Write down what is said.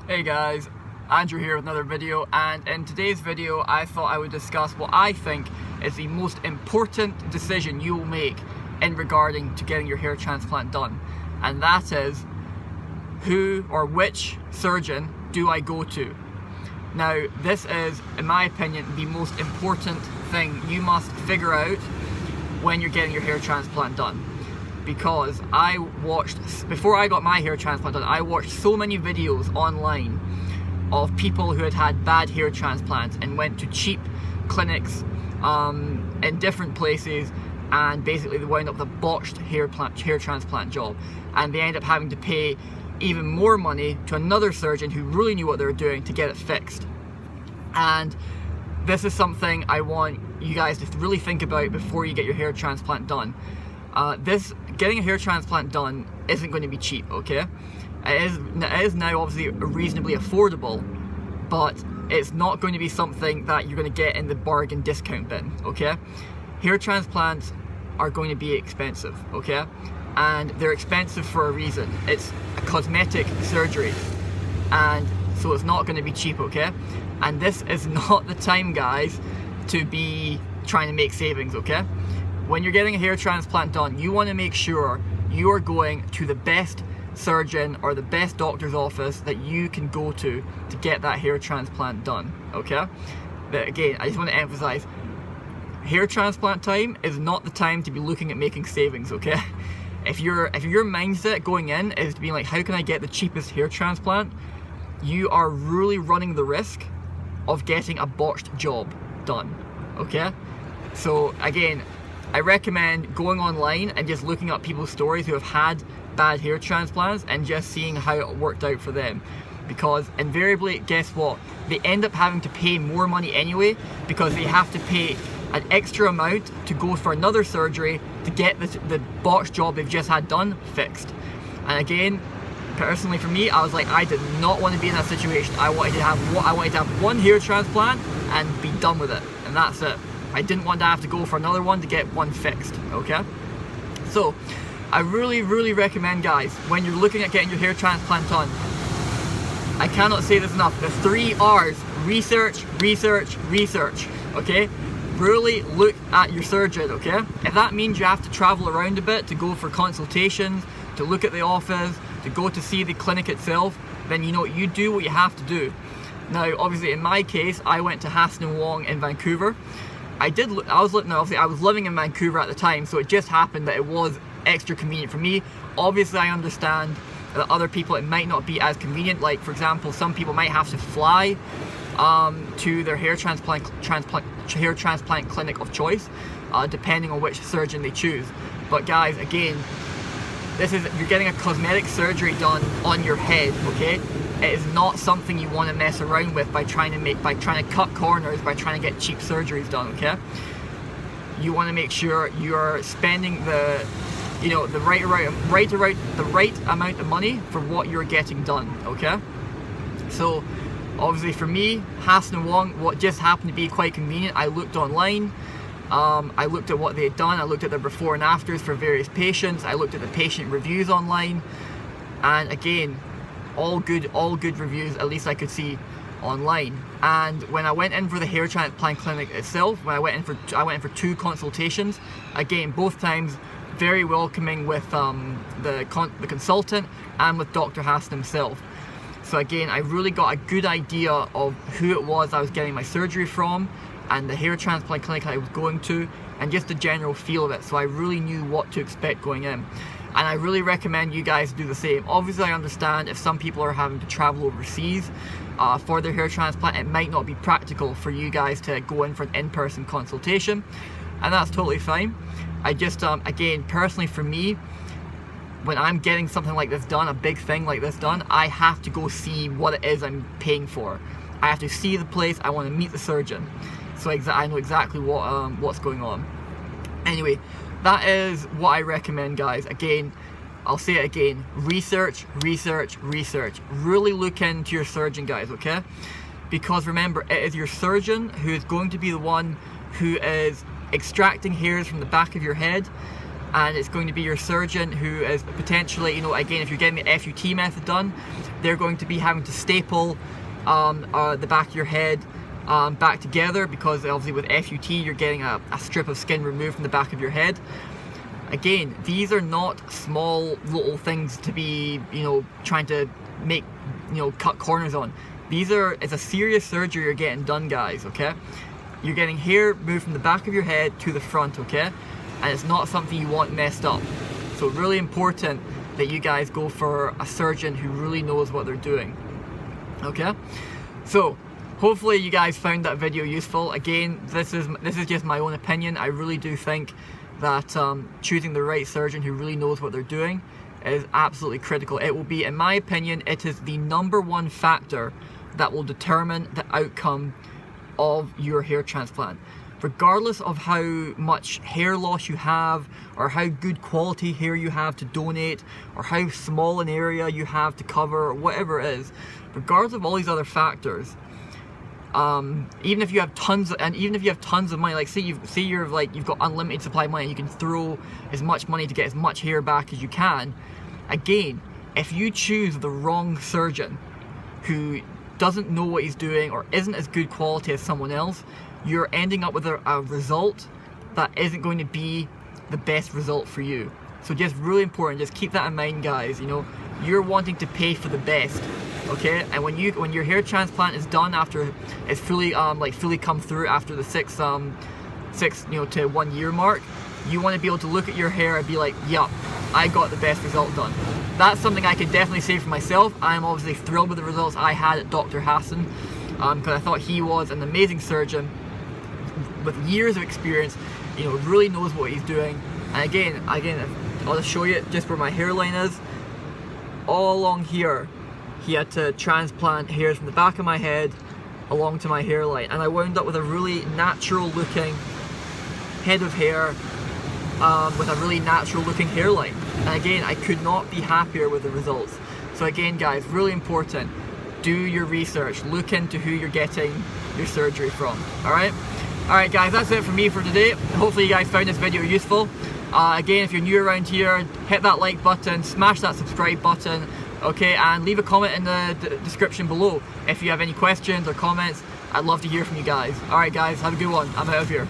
Hey guys, Andrew here with another video, and in today's video I thought I would discuss what I think is the most important decision you will make in regarding to getting your hair transplant done, and that is who or which surgeon do I go to. Now this is, in my opinion, the most important thing you must figure out when you're getting your hair transplant done. Because before I got my hair transplant done, I watched so many videos online of people who had had bad hair transplants and went to cheap clinics in different places, and basically they wound up with a botched hair transplant job, and they end up having to pay even more money to another surgeon who really knew what they were doing to get it fixed. And this is something I want you guys to really think about before you get your hair transplant done. Getting a hair transplant done isn't going to be cheap, okay? It is now obviously reasonably affordable, but it's not going to be something that you're going to get in the bargain discount bin, okay? Hair transplants are going to be expensive, okay? And they're expensive for a reason. It's a cosmetic surgery, and so it's not going to be cheap, okay? And this is not the time, guys, to be trying to make savings, okay? When you're getting a hair transplant done, you want to make sure you are going to the best surgeon or the best doctor's office that you can go to get that hair transplant done, okay? But again, I just want to emphasize, hair transplant time is not the time to be looking at making savings, okay? If your mindset going in is to be like, how can I get the cheapest hair transplant? You are really running the risk of getting a botched job done, okay? So again, I recommend going online and just looking up people's stories who have had bad hair transplants and just seeing how it worked out for them. Because invariably, guess what? They end up having to pay more money anyway, because they have to pay an extra amount to go for another surgery to get the botched job they've just had done fixed. And again, personally for me, I was like, I did not want to be in that situation. I wanted to have one hair transplant and be done with it, and that's it. I didn't want to have to go for another one to get one fixed, okay? So, I really recommend, guys, when you're looking at getting your hair transplant done, I cannot say this enough, the 3 R's, research, okay? Really look at your surgeon, okay? If that means you have to travel around a bit to go for consultations, to look at the office, to go to see the clinic itself, then you know what, you do what you have to do. Now, obviously, in my case, I went to Hassan & Wong in Vancouver. I was living in Vancouver at the time, so it just happened that it was extra convenient for me. Obviously, I understand that other people it might not be as convenient. Like, for example, some people might have to fly to their hair transplant clinic of choice, depending on which surgeon they choose. But guys, again, you're getting a cosmetic surgery done on your head, okay? It is not something you want to mess around with by trying to cut corners, by trying to get cheap surgeries done, okay? You want to make sure you're spending the right amount of money for what you're getting done, okay? So obviously for me, Hassan & Wong, what just happened to be quite convenient, I looked online, I looked at what they had done, I looked at their before and afters for various patients, I looked at the patient reviews online, and again, all good reviews, at least I could see online. And when I went in for the hair transplant clinic itself, I went in for 2 consultations. Again, both times very welcoming with the consultant and with Dr. Hassan himself. So again, I really got a good idea of who it was I was getting my surgery from, and the hair transplant clinic I was going to, and just the general feel of it. So I really knew what to expect going in. And I really recommend you guys do the same. Obviously, I understand if some people are having to travel overseas for their hair transplant, it might not be practical for you guys to go in for an in-person consultation, and that's totally fine. I just, again, personally for me, when I'm getting something like this done, a big thing like this done, I have to go see what it is I'm paying for. I have to see the place, I want to meet the surgeon, so I know exactly what's going on. Anyway, that is what I recommend, guys. Again, I'll say it again, research. Really look into your surgeon, guys, okay? Because remember, it is your surgeon who is going to be the one who is extracting hairs from the back of your head, and it's going to be your surgeon who is potentially, again, if you're getting the FUT method done, they're going to be having to staple the back of your head back together, because obviously with FUT you're getting a strip of skin removed from the back of your head. Again, these are not small little things to be, trying to make, cut corners on. It's a serious surgery you're getting done, guys, okay? You're getting hair moved from the back of your head to the front, okay? And it's not something you want messed up. So really important that you guys go for a surgeon who really knows what they're doing, okay? So hopefully you guys found that video useful. Again, this is just my own opinion. I really do think that choosing the right surgeon who really knows what they're doing is absolutely critical. It will be, in my opinion, it is the #1 factor that will determine the outcome of your hair transplant. Regardless of how much hair loss you have, or how good quality hair you have to donate, or how small an area you have to cover, or whatever it is, regardless of all these other factors, even if you have tons of money, like say you've got unlimited supply of money, you can throw as much money to get as much hair back as you can. Again, if you choose the wrong surgeon who doesn't know what he's doing or isn't as good quality as someone else, you're ending up with a result that isn't going to be the best result for you. So just really important, just keep that in mind, guys. You're wanting to pay for the best, okay? And when your hair transplant is done, after it's fully fully come through after the 6 to 1 year mark, you want to be able to look at your hair and be like, yup, I got the best result done. That's something I can definitely say for myself. I'm obviously thrilled with the results I had at Dr. Hassan, because I thought he was an amazing surgeon with years of experience, really knows what he's doing. And again, I'll just show you just where my hairline is. All along here, he had to transplant hairs from the back of my head along to my hairline, and I wound up with a really natural looking head of hair with a really natural looking hairline. And again, I could not be happier with the results. So again, guys, really important, do your research, look into who you're getting your surgery from. Alright guys, that's it for me for today. Hopefully you guys found this video useful. Again, if you're new around here, hit that like button, smash that subscribe button, okay, and leave a comment in the description below if you have any questions or comments. I'd love to hear from you guys. Alright guys, have a good one. I'm out of here.